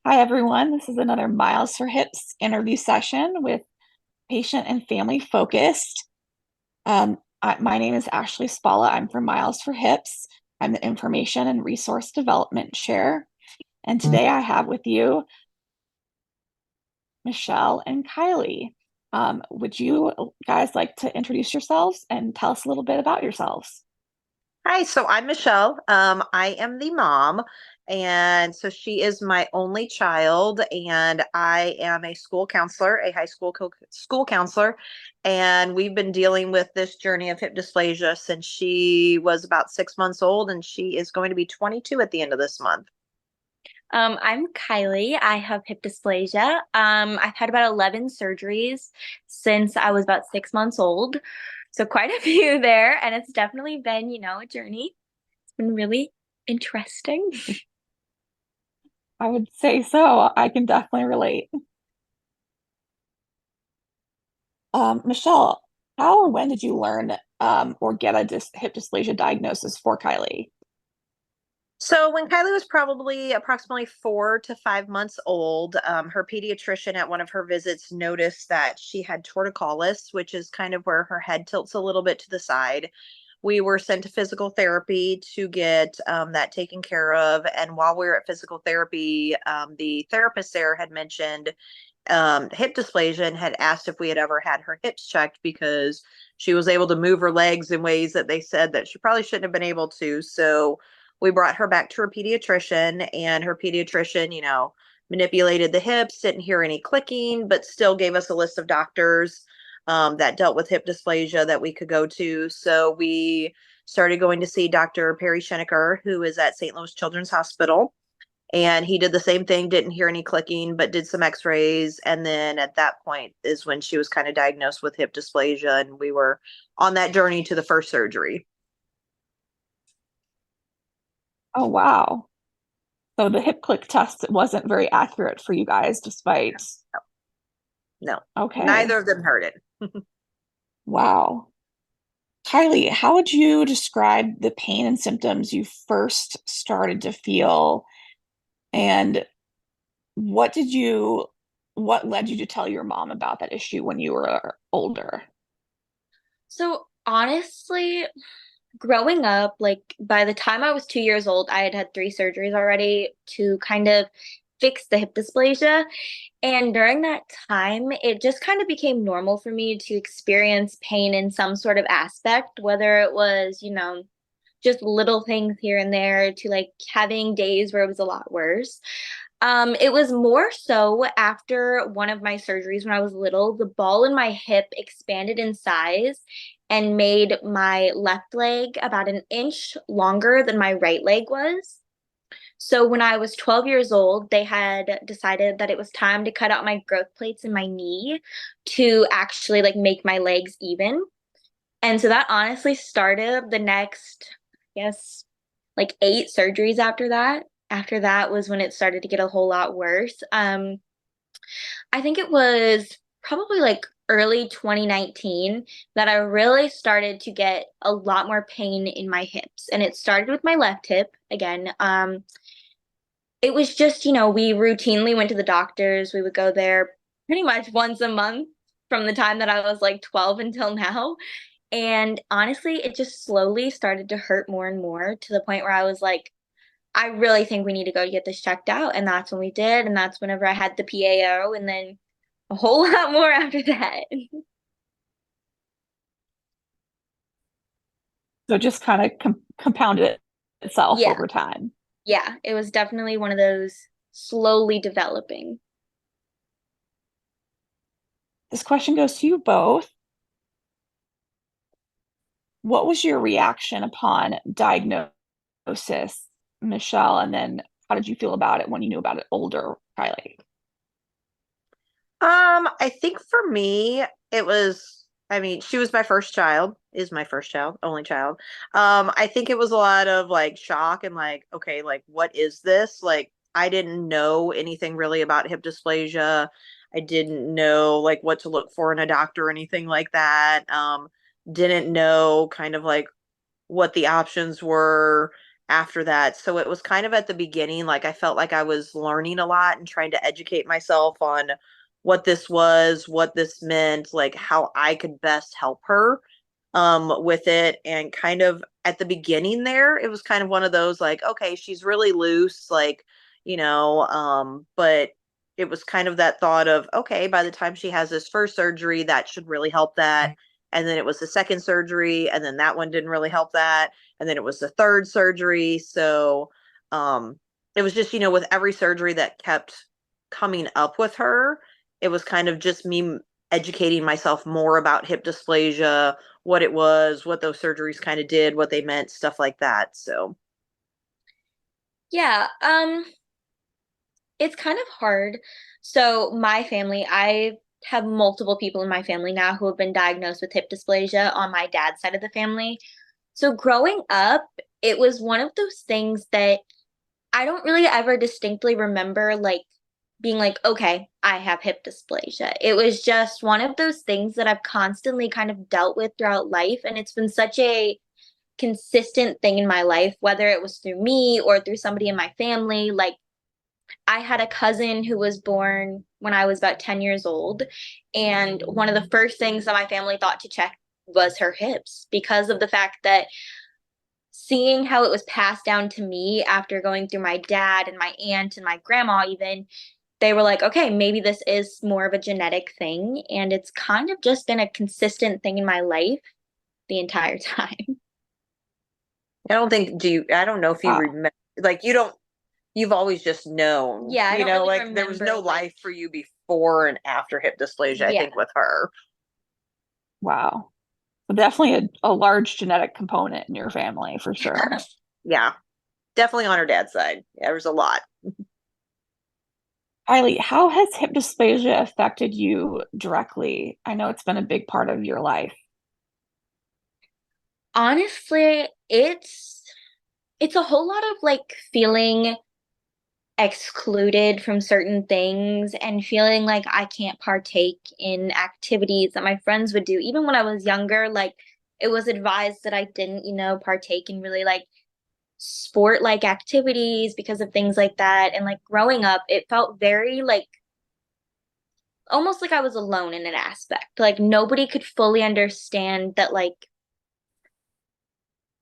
Hi, everyone. This is another Miles4Hips interview session with patient and family focused. My name is Ashley Spalla. I'm from Miles4Hips. I'm the Information and Resource Development Chair. And today I have with you Michelle and Kylie. Would you guys like to introduce yourselves and tell us a little bit about yourselves? Hi, so I'm Michelle. I am the mom, and so she is my only child, and I am a school counselor, a high school school counselor, and we've been dealing with this journey of hip dysplasia since she was about 6 months old, and she is going to be 22 at the end of this month. I'm Kylie. I have hip dysplasia. I've had about 11 surgeries since I was about 6 months old. So quite a few there. And it's definitely been, a journey. It's been really interesting. I would say so. I can definitely relate. Michelle, how or when did you learn or get a hip dysplasia diagnosis for Kylie? So when Kylie was probably approximately 4 to 5 months old, her pediatrician at one of her visits noticed that she had torticollis, which is kind of where her head tilts a little bit to the side. We were sent to physical therapy to get that taken care of. And while we were at physical therapy, the therapist there had mentioned hip dysplasia and had asked if we had ever had her hips checked because she was able to move her legs in ways that they said that she probably shouldn't have been able to. So we brought her back to her pediatrician, and her pediatrician, manipulated the hips, didn't hear any clicking, but still gave us a list of doctors that dealt with hip dysplasia that we could go to. So we started going to see Dr. Perry Schenecker, who is at St. Louis Children's Hospital, and he did the same thing, didn't hear any clicking, but did some x-rays. And then at that point is when she was kind of diagnosed with hip dysplasia, and we were on that journey to the first surgery. Oh, wow. So the hip click test wasn't very accurate for you guys, despite. No, Okay. neither of them heard it. Wow. Kylie, how would you describe the pain and symptoms you first started to feel? And what did you, what led you to tell your mom about that issue when you were older? So honestly, growing up, like by the time I was 2 years old, I had had three surgeries already to kind of fix the hip dysplasia. And during that time, it just kind of became normal for me to experience pain in some sort of aspect, whether it was, just little things here and there to like having days where it was a lot worse. It was more so after one of my surgeries when I was little, the ball in my hip expanded in size and made my left leg about an inch longer than my right leg was. So when I was 12 years old, they had decided that it was time to cut out my growth plates in my knee to actually like make my legs even. And so that honestly started the next, I guess, like eight surgeries after that. After that was when it started to get a whole lot worse. I think it was probably like early 2019 that I really started to get a lot more pain in my hips. And it started with my left hip again. It was just, we routinely went to the doctors. We would go there pretty much once a month from the time that I was like 12 until now. And honestly, it just slowly started to hurt more and more to the point where I was like, I really think we need to go get this checked out. And that's when we did. And that's whenever I had the PAO, and then a whole lot more after that. So it just kind of compounded itself Yeah. over time. Yeah. It was definitely one of those slowly developing. This question goes to you both. What was your reaction upon diagnosis, Michelle? And then how did you feel about it when you knew about it older, Kylie? I think for me, it was, I mean, she was my first child, is my first child, only child. I think it was a lot of like shock and like, okay, like, what is this? Like, I didn't know anything really about hip dysplasia. I didn't know like what to look for in a doctor or anything like that. Didn't know kind of like what the options were after that. So it was kind of at the beginning, like I felt like I was learning a lot and trying to educate myself on what this was, what this meant, like how I could best help her with it. And kind of at the beginning there, it was kind of one of those like, okay, she's really loose, like, but it was kind of that thought of, okay, by the time she has this first surgery, that should really help that. And then it was the second surgery, and then that one didn't really help that. And then it was the third surgery. So it was just, with every surgery that kept coming up with her, it was kind of just me educating myself more about hip dysplasia, what it was, what those surgeries kind of did, what they meant, stuff like that. So, Yeah, it's kind of hard. So my family, I have multiple people in my family now who have been diagnosed with hip dysplasia on my dad's side of the family. So growing up, it was one of those things that I don't really ever distinctly remember like being like, okay, I have hip dysplasia. It was just one of those things that I've constantly kind of dealt with throughout life. And it's been such a consistent thing in my life, whether it was through me or through somebody in my family. Like, I had a cousin who was born when I was about 10 years old. And one of the first things that my family thought to check was her hips because of the fact that seeing how it was passed down to me after going through my dad and my aunt and my grandma, even, they were like, okay, maybe this is more of a genetic thing. And it's kind of just been a consistent thing in my life the entire time. I don't know if you Wow. remember, like, you've always just known, Yeah, I don't really like there was remember, no like, life for you before and after hip dysplasia, I yeah. think, with her. Wow. So definitely a large genetic component in your family for sure. Yeah, definitely on her dad's side. Yeah, there was a lot. Kylie, how has hip dysplasia affected you directly? I know it's been a big part of your life. Honestly, it's a whole lot of like feeling excluded from certain things and feeling like I can't partake in activities that my friends would do. Even when I was younger, like it was advised that I didn't, partake in really like sport like activities because of things like that. And like growing up, it felt very like almost like I was alone in an aspect. Like nobody could fully understand that like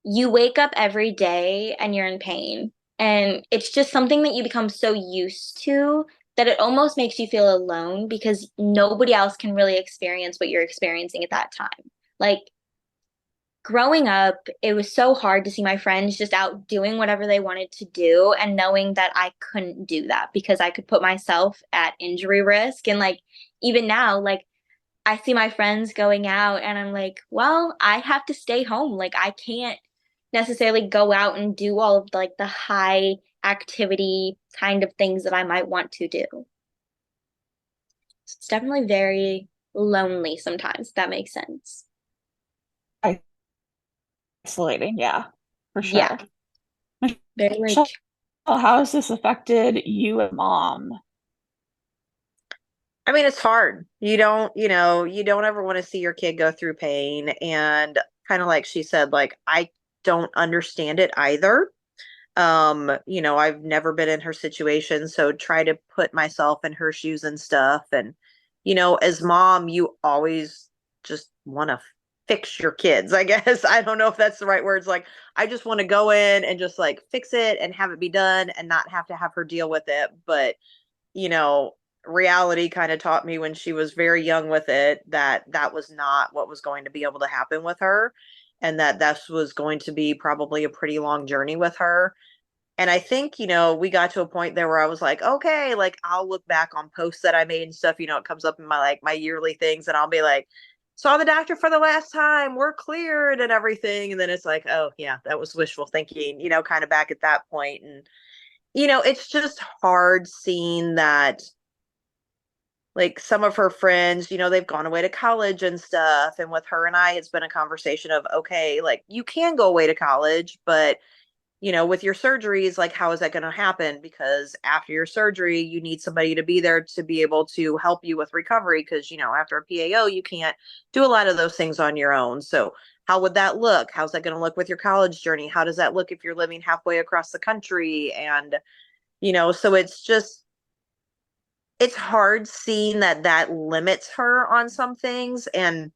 you wake up every day and you're in pain. And it's just something that you become so used to that it almost makes you feel alone because nobody else can really experience what you're experiencing at that time. Like growing up, it was so hard to see my friends just out doing whatever they wanted to do and knowing that I couldn't do that because I could put myself at injury risk. And like even now, like I see my friends going out and I'm like, well, I have to stay home. Like I can't necessarily go out and do all of like the high activity kind of things that I might want to do. So it's definitely very lonely sometimes, if that makes sense. Isolating, yeah, for Yeah, sure. very like, Michelle, how has this affected you and mom? I mean, it's hard. You don't ever want to see your kid go through pain. And kind of like she said, like, I don't understand it either. I've never been in her situation, so try to put myself in her shoes and stuff. And, as mom, you always just want to fix your kids, I guess. I don't know if that's the right words. Like, I just want to go in and just like fix it and have it be done and not have to have her deal with it. But, you know, reality kind of taught me when she was very young with it that that was not what was going to be able to happen with her, and that this was going to be probably a pretty long journey with her. And I think, we got to a point there where I was like, okay, like I'll look back on posts that I made and stuff, it comes up in my like my yearly things, and I'll be like, saw the doctor for the last time, we're cleared and everything. And then it's like, oh yeah, that was wishful thinking, kind of back at that point. And, it's just hard seeing that like some of her friends, they've gone away to college and stuff. And with her and I, it's been a conversation of, okay, like you can go away to college, but with your surgeries, like how is that going to happen? Because after your surgery, you need somebody to be there to be able to help you with recovery. Because, after a PAO, you can't do a lot of those things on your own. So how would that look? How's that going to look with your college journey? How does that look if you're living halfway across the country? And, so it's hard seeing that limits her on some things. And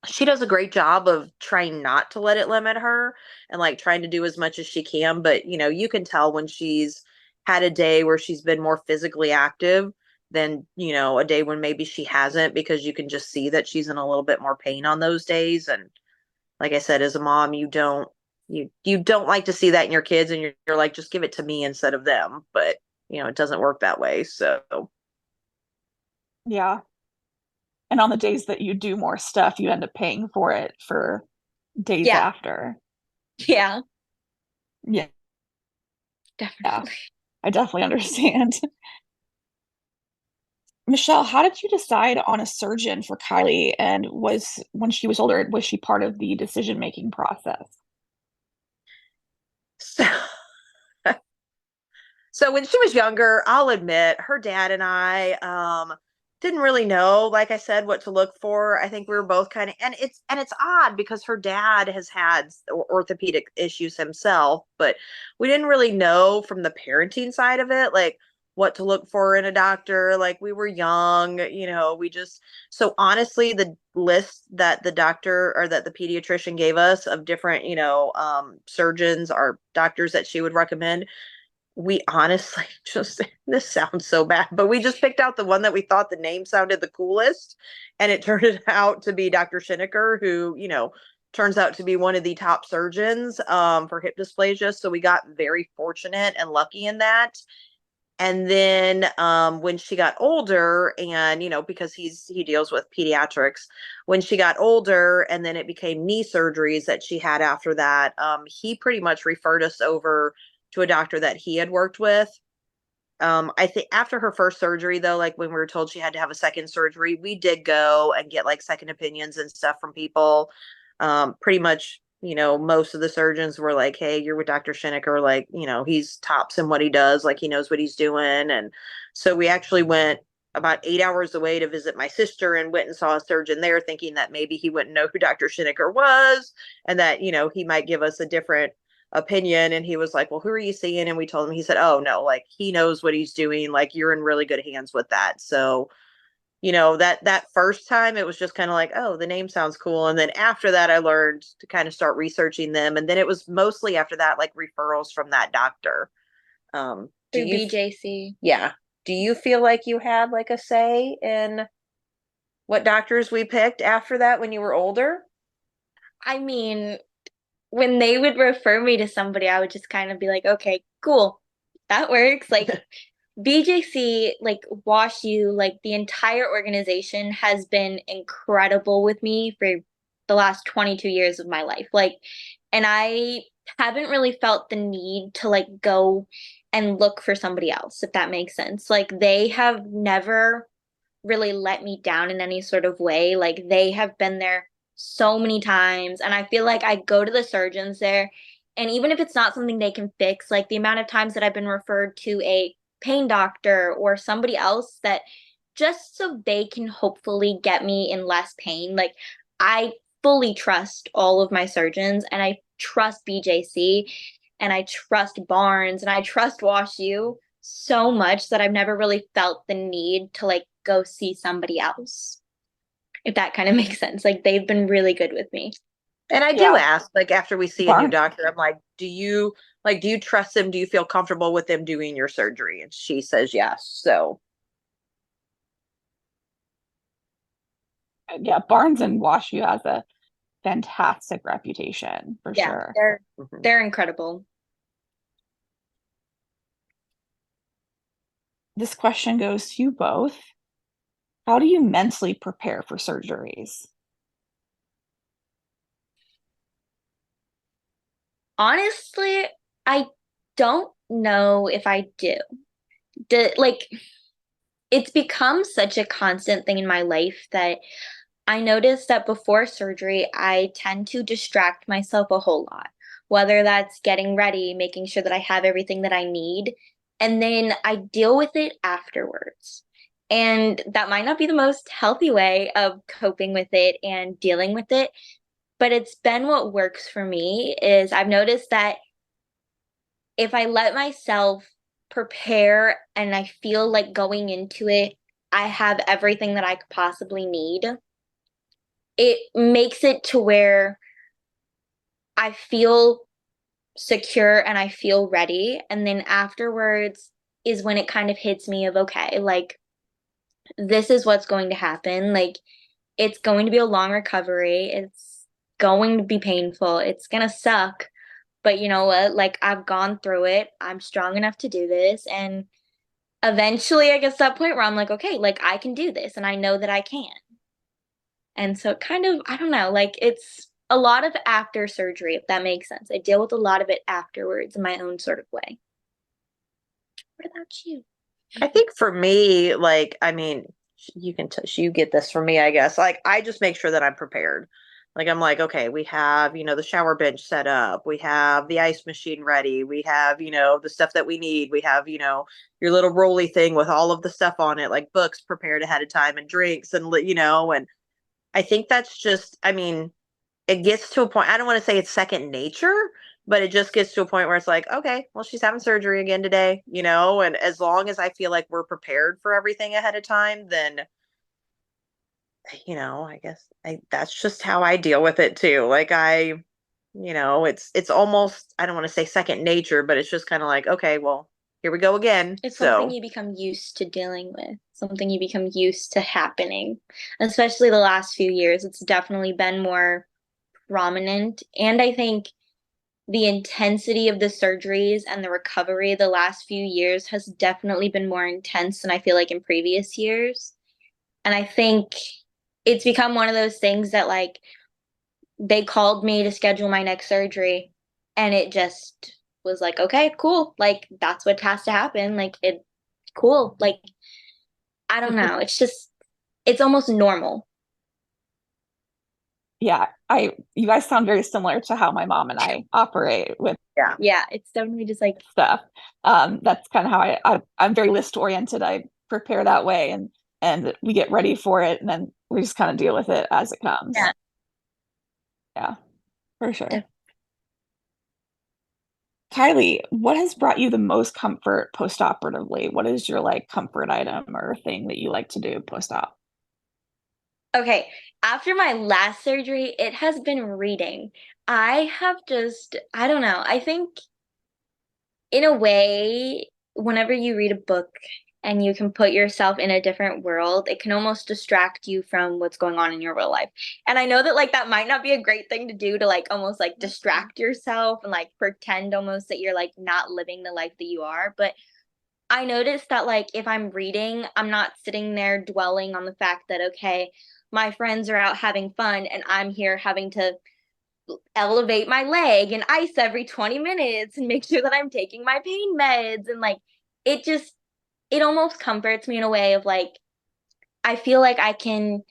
she does a great job of trying not to let it limit her and like trying to do as much as she can. But, you can tell when she's had a day where she's been more physically active than, a day when maybe she hasn't, because you can just see that she's in a little bit more pain on those days. And like I said, as a mom, you don't like to see that in your kids, and you're like, just give it to me instead of them. But, it doesn't work that way. So Yeah. And on the days that you do more stuff, you end up paying for it for days Yeah. after. Yeah, Yeah, yeah, definitely. I definitely understand. Michelle, how did you decide on a surgeon for Kylie? And was when she was older, was she part of the decision-making process? so So when she was younger, I'll admit her dad and I didn't really know, like I said, what to look for. I think we were both kind of, and it's odd because her dad has had orthopedic issues himself, but we didn't really know from the parenting side of it, like what to look for in a doctor. Like we were young, we just, so honestly, the list that the doctor or that the pediatrician gave us of different, surgeons or doctors that she would recommend, we honestly just, this sounds so bad, but we just picked out the one that we thought the name sounded the coolest. And it turned out to be Dr. Shinneker, who, turns out to be one of the top surgeons for hip dysplasia. So we got very fortunate and lucky in that. And then when she got older, and because he deals with pediatrics, when she got older, and then it became knee surgeries that she had after that, he pretty much referred us over to a doctor that he had worked with. I think after her first surgery, though, like when we were told she had to have a second surgery, we did go and get like second opinions and stuff from people. Pretty much, most of the surgeons were like, "Hey, you're with Dr. Shinneker. Like, he's tops in what he does. Like, he knows what he's doing." And so we actually went about 8 hours away to visit my sister and went and saw a surgeon there, thinking that maybe he wouldn't know who Dr. Shinneker was, and that, he might give us a different opinion. And he was like, "Well, who are you seeing?" And we told him. He said, "Oh no, like he knows what he's doing. Like you're in really good hands with that." So, that first time it was just kind of like, "Oh, the name sounds cool." And then after that I learned to kind of start researching them, and then it was mostly after that like referrals from that doctor. Do Through you BJC. Yeah, do you feel like you had like a say in what doctors we picked after that when you were older? I mean, when they would refer me to somebody, I would just kind of be like, okay, cool. That works. Like BJC, like Wash U, like the entire organization has been incredible with me for the last 22 years of my life. Like, and I haven't really felt the need to like go and look for somebody else, if that makes sense. Like they have never really let me down in any sort of way. Like they have been there so many times. And I feel like I go to the surgeons there, and even if it's not something they can fix, like the amount of times that I've been referred to a pain doctor or somebody else that just so they can hopefully get me in less pain. Like I fully trust all of my surgeons, and I trust BJC, and I trust Barnes, and I trust Wash U so much that I've never really felt the need to like go see somebody else. If that kind of makes sense. Like they've been really good with me. And I do Yeah, ask, like after we see a new Barn. doctor, I'm like, do you trust them? Do you feel comfortable with them doing your surgery? And she says yes. So Yeah, Barnes and Wash U has a fantastic reputation for Yeah, sure. they're mhm. they're incredible. This question goes to you both. How do you mentally prepare for surgeries? Honestly, I don't know if I do. Like it's become such a constant thing in my life that I noticed that before surgery, I tend to distract myself a whole lot, whether that's getting ready, making sure that I have everything that I need, and then I deal with it afterwards. And that might not be the most healthy way of coping with it and dealing with it, but it's been what works for me is I've noticed that if I let myself prepare and I feel like going into it, I have everything that I could possibly need, it makes it to where I feel secure and I feel ready. And then afterwards is when it kind of hits me of, okay, like, this is what's going to happen. Like, it's going to be a long recovery. It's going to be painful. It's going to suck. But you know what? Like, I've gone through it. I'm strong enough to do this. And eventually I get to that point where I'm like, okay, like, I can do this and I know that I can. And so it kind of, I don't know, like, it's a lot of after surgery, if that makes sense. I deal with a lot of it afterwards in my own sort of way. What about you? I think for me, like, I mean, you can you get this from me, I guess. Like, I just make sure that I'm prepared. Like, I'm like, okay, we have, the shower bench set up. We have the ice machine ready. We have, the stuff that we need. We have, your little rolly thing with all of the stuff on it, like books prepared ahead of time and drinks and I think that's just, I mean, it gets to a point, I don't want to say it's second nature, but it just gets to a point where it's like, okay, well, she's having surgery again today, and as long as I feel like we're prepared for everything ahead of time, then, I guess that's just how I deal with it too. Like it's almost, I don't want to say second nature, but it's just kind of like, okay, well, here we go again. It's something So you become used to dealing with, something you become used to happening, especially the last few years. It's definitely been more prominent. And I think the intensity of the surgeries and the recovery the last few years has definitely been more intense than I feel like in previous years. And I think it's become one of those things that, like, they called me to schedule my next surgery and it just was like, okay, cool. Like, that's what has to happen. Like, it cool. Like, I don't know. It's just, it's almost normal. Yeah, you guys sound very similar to how my mom and I operate with yeah. Yeah, it's definitely just like, stuff. That's kind of how I'm very list oriented. I prepare that way, and we get ready for it, and then we just kind of deal with it as it comes. yeah. Yeah, for sure. Kylie, what has brought you the most comfort post-operatively? What is your like comfort item or thing that you like to do post-op? Okay, after my last surgery, it has been reading. I have just, I don't know. I think in a way, whenever you read a book and you can put yourself in a different world, it can almost distract you from what's going on in your real life. And I know that, like, that might not be a great thing to do, to like almost like distract yourself and like pretend almost that you're like not living the life that you are. But I noticed that, like, if I'm reading, I'm not sitting there dwelling on the fact that, okay, my friends are out having fun and I'm here having to elevate my leg and ice every 20 minutes and make sure that I'm taking my pain meds. And like, it just, it almost comforts me in a way of like, I feel like I can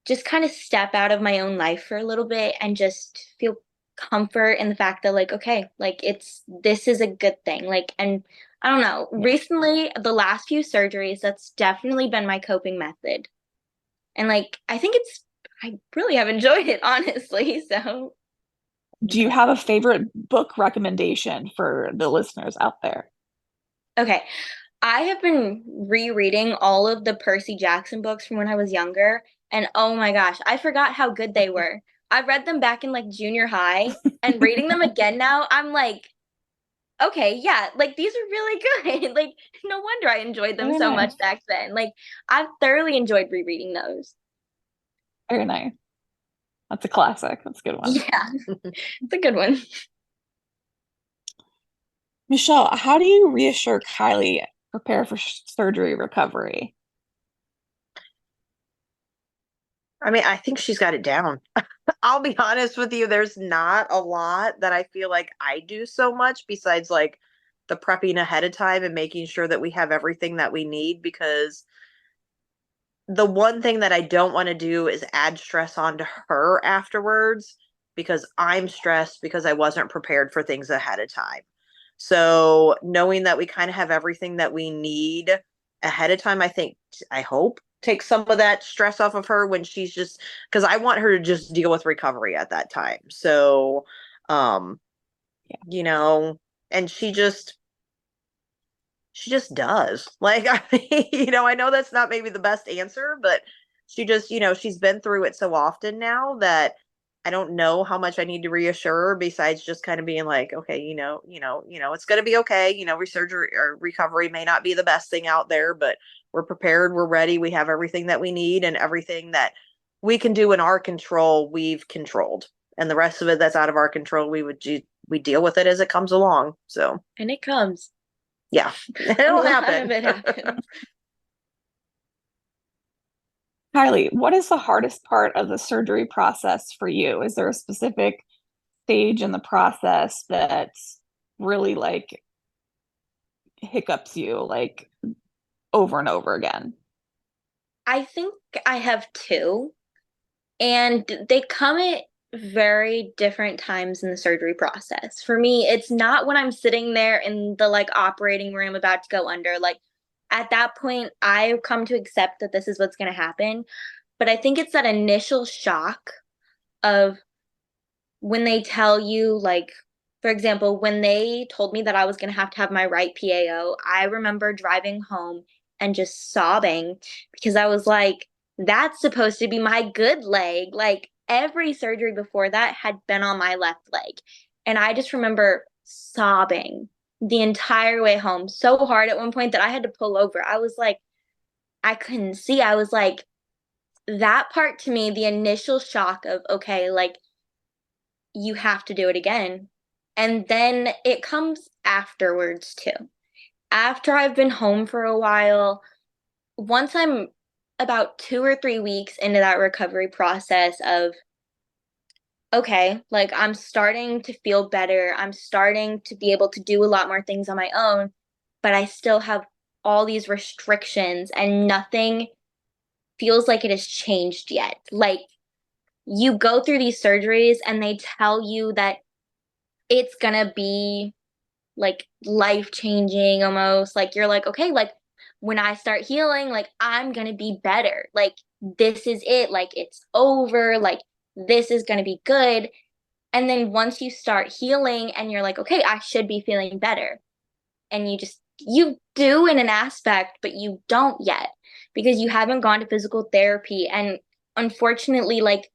just kind of step out of my own life for a little bit and just feel comfort in the fact that, like, okay, like, this is a good thing. Like, and I don't know, Yeah. recently, the last few surgeries, that's definitely been my coping method. And like, I really have enjoyed it, honestly. So, Do you have a favorite book recommendation for the listeners out there? okay. I have been rereading all of the Percy Jackson books from when I was younger, and oh my gosh, I forgot how good they were. I read them back in like junior high, and reading them again now, I'm like, okay, yeah, like these are really good. Like, no wonder I enjoyed them Very so nice. much back then. Like, I've thoroughly enjoyed rereading those. Very nice. That's a classic. That's a good one. Yeah, it's a good one. Michelle, how do you reassure Kylie prepare for surgery recovery? I mean, I think she's got it down. I'll be honest with you, there's not a lot that I feel like I do so much besides like the prepping ahead of time and making sure that we have everything that we need, because the one thing that I don't want to do is add stress onto her afterwards, because I'm stressed because I wasn't prepared for things ahead of time. So knowing that we kind of have everything that we need ahead of time, I think, I hope, take some of that stress off of her when she's just, because I want her to just deal with recovery at that time. So, um, Yeah. you know, and she just does. Like, I mean, I know that's not maybe the best answer, but she just, she's been through it so often now that I don't know how much I need to reassure her besides just kind of being like, okay, it's going to be okay. Resurgery or recovery may not be the best thing out there, but we're prepared, we're ready, we have everything that we need, and everything that we can do in our control, we've controlled. And the rest of it that's out of our control, we deal with it as it comes along. So, And it comes. yeah, A it'll lot happen. of it happens. Kylie, what is the hardest part of the surgery process for you? Is there a specific stage in the process that really like hiccups you like over and over again? I think I have two, and they come at very different times in the surgery process. For me, it's not when I'm sitting there in the like operating room about to go under. Like at that point, I've come to accept that this is what's going to happen. But I think it's that initial shock of when they tell you, like, for example, when they told me that I was going to have my right PAO, I remember driving home and just sobbing because I was like, that's supposed to be my good leg. Like, every surgery before that had been on my left leg. And I just remember sobbing the entire way home so hard at one point that I had to pull over. I was like, I couldn't see. I was like, that part to me, the initial shock of, okay, like, you have to do it again. And then it comes afterwards too. After I've been home for a while, once I'm about 2 or 3 weeks into that recovery process of, okay, like I'm starting to feel better. I'm starting to be able to do a lot more things on my own, but I still have all these restrictions and nothing feels like it has changed yet. Like you go through these surgeries and they tell you that it's gonna be like life changing almost. Like you're like, okay, like when I start healing, like I'm gonna be better. Like this is it. Like it's over. Like this is gonna be good. And then once you start healing and you're like, okay, I should be feeling better. And you do in an aspect, but you don't yet because you haven't gone to physical therapy. And unfortunately, like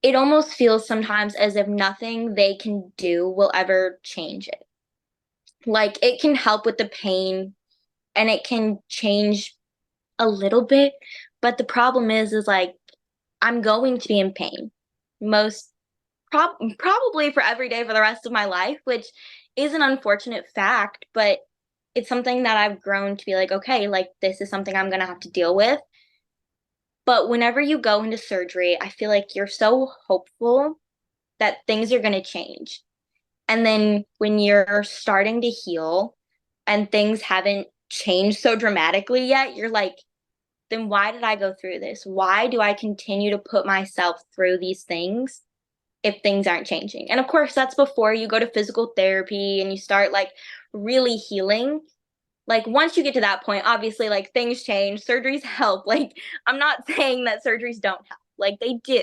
it almost feels sometimes as if nothing they can do will ever change it. Like it can help with the pain and it can change a little bit, but the problem is like I'm going to be in pain most probably for every day for the rest of my life, which is an unfortunate fact, but it's something that I've grown to be like, okay, like this is something I'm going to have to deal with. But whenever you go into surgery, I feel like you're so hopeful that things are going to change. And then when you're starting to heal and things haven't changed so dramatically yet, you're like, then why did I go through this? Why do I continue to put myself through these things if things aren't changing? And of course, that's before you go to physical therapy and you start like really healing. Like once you get to that point, obviously like things change, surgeries help. Like I'm not saying that surgeries don't help. Like they do.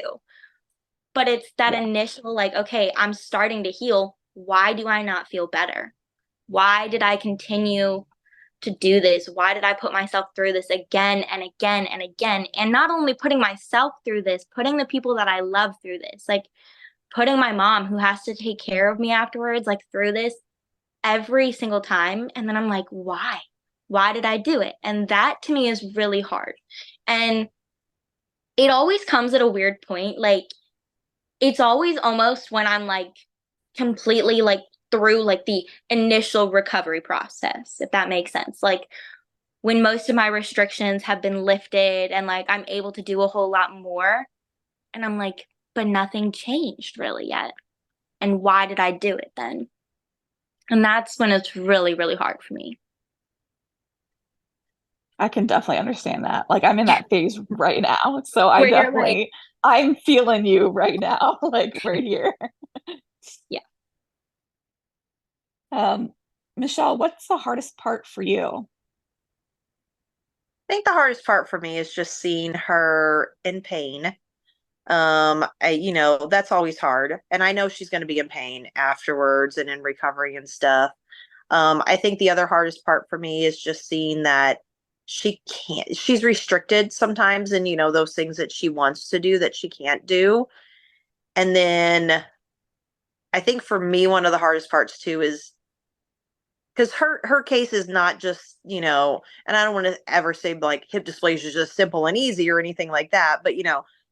But it's that Yeah. initial like, okay, I'm starting to heal. Why do I not feel better? Why did I continue to do this? Why did I put myself through this again and again and again? And not only putting myself through this, putting the people that I love through this, like putting my mom who has to take care of me afterwards, like through this every single time. And then I'm like, why? Why did I do it? And that to me is really hard. And it always comes at a weird point. Like it's always almost when I'm like completely like through like the initial recovery process, if that makes sense. Like when most of my restrictions have been lifted and like I'm able to do a whole lot more. And I'm like, but nothing changed really yet. And why did I do it then? And that's when it's really, really hard for me. I can definitely understand that. Like I'm in that phase right now. So I Where you're like, definitely I'm feeling you right now, like right here. yeah. Um, Michelle, what's the hardest part for you? think the hardest part for me is just seeing her in pain. That's always hard. And I know she's going to be in pain afterwards and in recovery and stuff. I think the other hardest part for me is just seeing that she's restricted sometimes and, those things that she wants to do that she can't do. And then I think for me, one of the hardest parts too is because her case is not just, and I don't want to ever say like hip dysplasia is just simple and easy or anything like that, but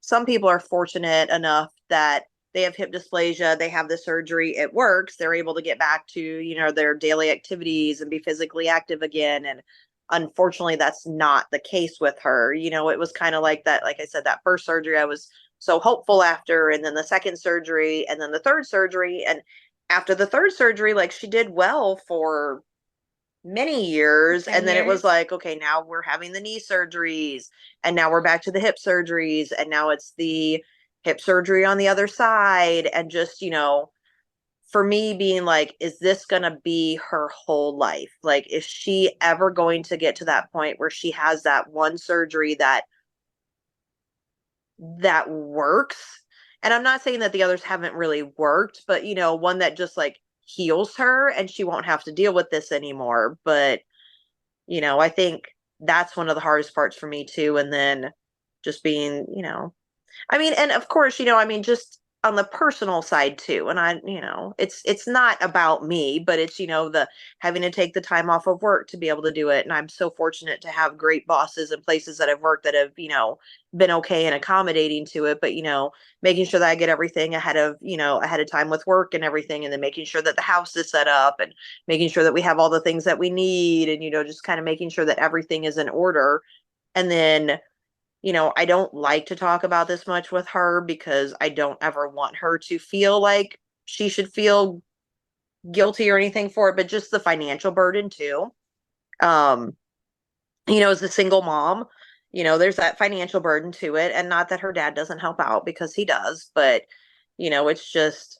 some people are fortunate enough that they have hip dysplasia, they have the surgery, it works, they're able to get back to, their daily activities and be physically active again. And unfortunately, that's not the case with her. It was kind of like that, like I said, that first surgery I was so hopeful after, and then the second surgery, and then the third surgery. And after the third surgery, like she did well for many years. 10 And then it was years. like, okay, now we're having the knee surgeries, and now we're back to the hip surgeries, and now it's the hip surgery on the other side. And just, for me being like, is this going to be her whole life? Like, is she ever going to get to that point where she has that one surgery that works? And I'm not saying that the others haven't really worked, but one that just like heals her and she won't have to deal with this anymore. But I think that's one of the hardest parts for me too. And then just being, I mean, and of course, just on the personal side too. And it's not about me, but it's, the having to take the time off of work to be able to do it. And I'm so fortunate to have great bosses and places that I've worked that have, been okay and accommodating to it. But, making sure that I get everything ahead of time with work and everything. And then making sure that the house is set up and making sure that we have all the things that we need and, just kind of making sure that everything is in order. And then I don't like to talk about this much with her because I don't ever want her to feel like she should feel guilty or anything for it, but just the financial burden too. Um, as a single mom, there's that financial burden to it. And not that her dad doesn't help out because he does, but it's just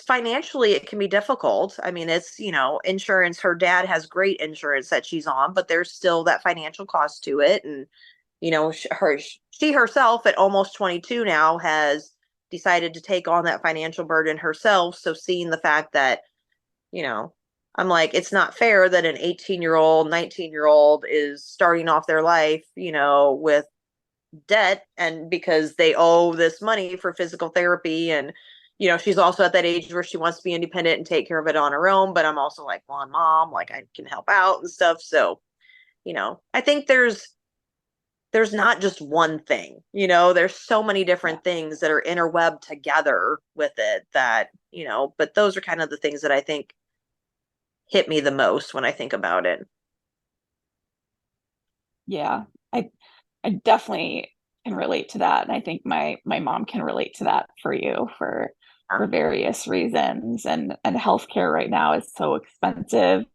financially it can be difficult. I mean, it's, insurance. Her dad has great insurance that she's on, but there's still that financial cost to it. And she herself at almost 22 now has decided to take on that financial burden herself. So seeing the fact that, you know, I'm like, it's not fair that an 18-year-old, 19-year-old is starting off their life, with debt and because they owe this money for physical therapy. And, she's also at that age where she wants to be independent and take care of it on her own. But I'm also like, well, I'm mom, like I can help out and stuff. So, I think there's not just one thing, there's so many Yeah. different things that are interwebbed together with it that, but those are kind of the things that I think hit me the most when I think about it. Yeah. I I definitely can relate to that. And I think my mom can relate to that for you Yeah. for various reasons. And healthcare right now is so expensive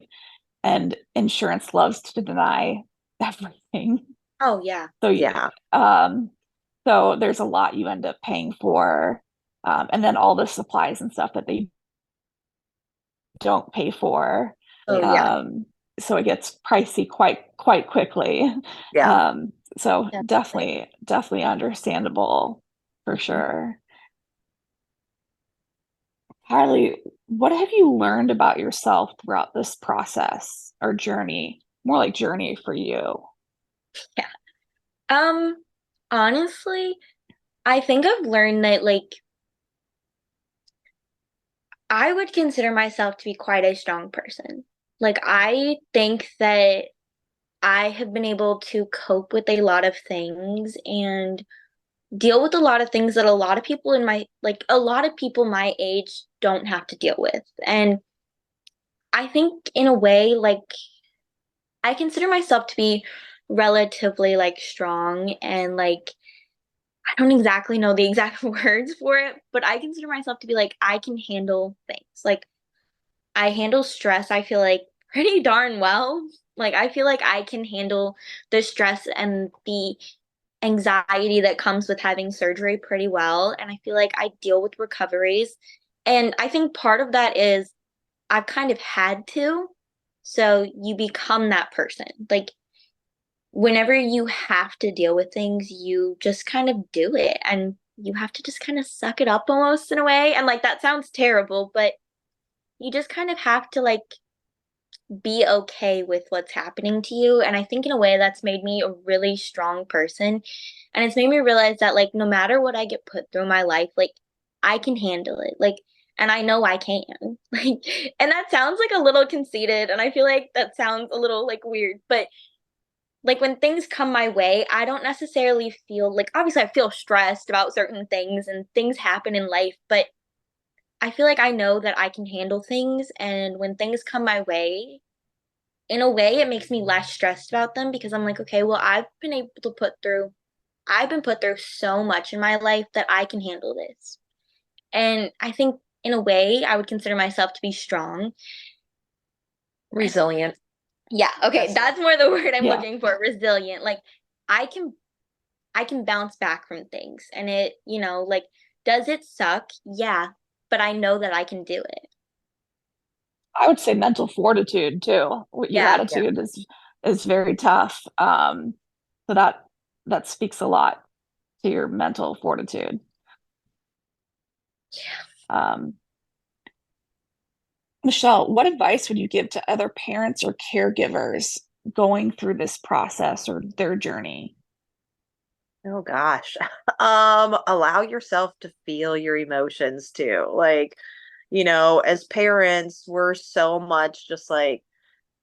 and insurance loves to deny everything. Oh yeah. So Yeah. um so there's a lot you end up paying for. And then all the supplies and stuff that they don't pay for. Oh Yeah. yeah. Um, so it gets pricey quite quickly. Yeah. So Definitely. definitely understandable for Mhm. sure. Kylie, what have you learned about yourself throughout this process or journey? More like journey for you. Yeah. Um, Honestly, I think I've learned that like I would consider myself to be quite a strong person. Like I think that I have been able to cope with a lot of things and deal with a lot of things that a lot of people in my like a lot of people my age don't have to deal with. And I think in a way like I consider myself to be relatively like strong and like I don't exactly know the exact words for it, but I consider myself to be like I can handle things. Like I handle stress, I feel like pretty darn well. Like I feel like I can handle the stress and the anxiety that comes with having surgery pretty well. And I feel like I deal with recoveries. And I think part of that is I've kind of had to. So you become that person. Like whenever you have to deal with things, you just kind of do it and you have to just kind of suck it up almost in a way. And like that sounds terrible, but you just kind of have to like be okay with what's happening to you. And I think in a way that's made me a really strong person. And it's made me realize that like no matter what I get put through my life, like I can handle it. Like and I know I can. Like and that sounds like a little conceited and I feel like that sounds a little like weird, but like when things come my way, I don't necessarily feel like obviously I feel stressed about certain things and things happen in life, but I feel like I know that I can handle things and when things come my way, in a way it makes me less stressed about them because I'm like, okay, well I've been put through so much in my life that I can handle this. And I think in a way I would consider myself to be strong. Resilient. Yeah, okay, that's more the word I'm Yeah. looking for, resilient. Like I can I can bounce back from things and it, like does it suck? Yeah, but I know that I can do it. I would say mental fortitude too. Your Yeah. Yeah. attitude is very tough. So that speaks a lot to your mental fortitude. Um, Michelle, what advice would you give to other parents or caregivers going through this process or their journey? Oh gosh. Allow yourself to feel your emotions too. Like, as parents, we're so much just like,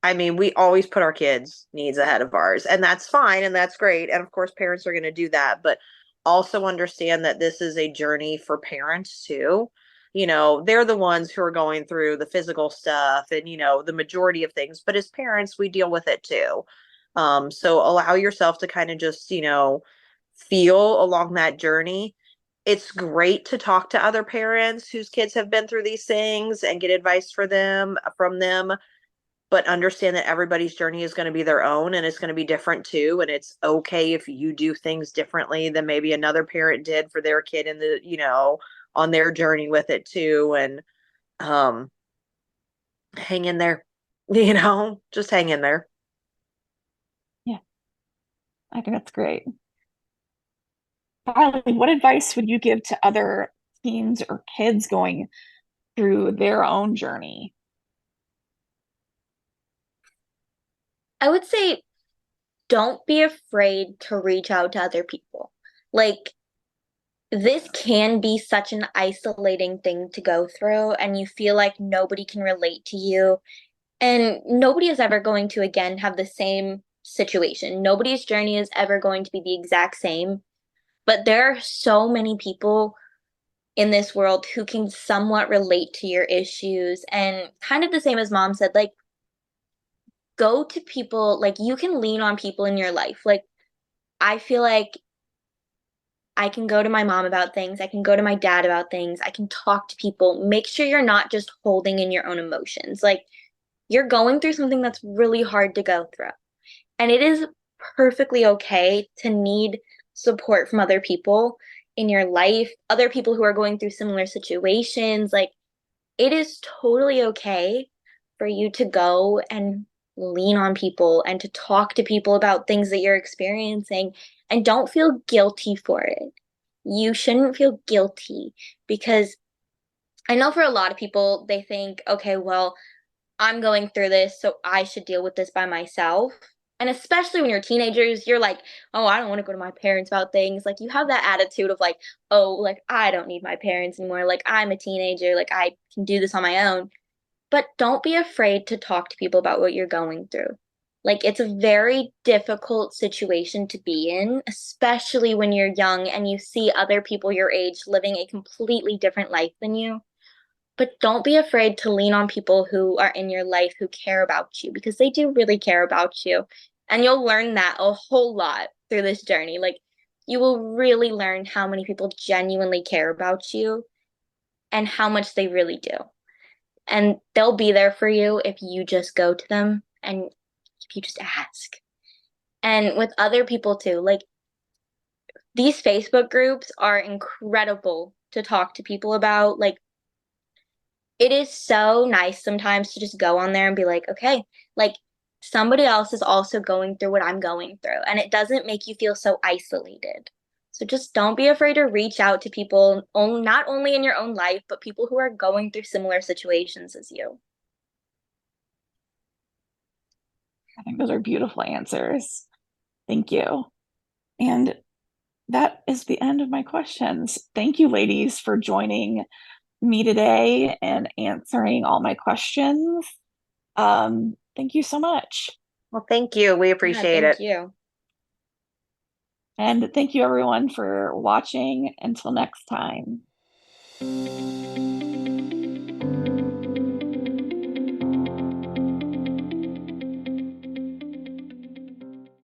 I mean, we always put our kids' needs ahead of ours, and that's fine and that's great. And of course, parents are going to do that, but also understand that this is a journey for parents too. They're the ones who are going through the physical stuff and, the majority of things, but as parents, we deal with it too. So allow yourself to kind of just, feel along that journey. It's great to talk to other parents whose kids have been through these things and get advice from them, but understand that everybody's journey is going to be their own and it's going to be different too, and it's okay if you do things differently than maybe another parent did for their kid in the on their journey with it too. And um hang in there. Just hang in there. Yeah, I think that's great. Kylie, what advice would you give to other teens or kids going through their own journey? I would say don't be afraid to reach out to other people. Like this can be such an isolating thing to go through and you feel like nobody can relate to you and nobody is ever going to again have the same situation. Nobody's journey is ever going to be the exact same, but there are so many people in this world who can somewhat relate to your issues and kind of the same as mom said, like go to people, like you can lean on people in your life. Like I feel like I can go to my mom about things. I can go to my dad about things. I can talk to people. Make sure you're not just holding in your own emotions. Like you're going through something that's really hard to go through. And it is perfectly okay to need support from other people in your life, other people who are going through similar situations. Like it is totally okay for you to go and lean on people and to talk to people about things that you're experiencing and don't feel guilty for it. You shouldn't feel guilty because I know for a lot of people, they think, okay, well, I'm going through this, so I should deal with this by myself. And especially when you're teenagers, you're like, oh, I don't want to go to my parents about things. Like, you have that attitude of, like, oh, like, I don't need my parents anymore. Like, I'm a teenager. Like, I can do this on my own. But don't be afraid to talk to people about what you're going through. Like, it's a very difficult situation to be in, especially when you're young and you see other people your age living a completely different life than you. But don't be afraid to lean on people who are in your life who care about you because they do really care about you. And you'll learn that a whole lot through this journey. Like, you will really learn how many people genuinely care about you and how much they really do. And they'll be there for you if you just go to them and if you just ask. And with other people too, like these Facebook groups are incredible to talk to people about. Like, it is so nice sometimes to just go on there and be like, okay, like somebody else is also going through what I'm going through, and it doesn't make you feel so isolated. So just don't be afraid to reach out to people, not only in your own life, but people who are going through similar situations as you. I think those are beautiful answers. Thank you. And that is the end of my questions. Thank you, ladies, for joining me today and answering all my questions. Thank you so much. Well, thank you. We Yeah, appreciate thank it. you. And thank you, everyone, for watching. Until next time.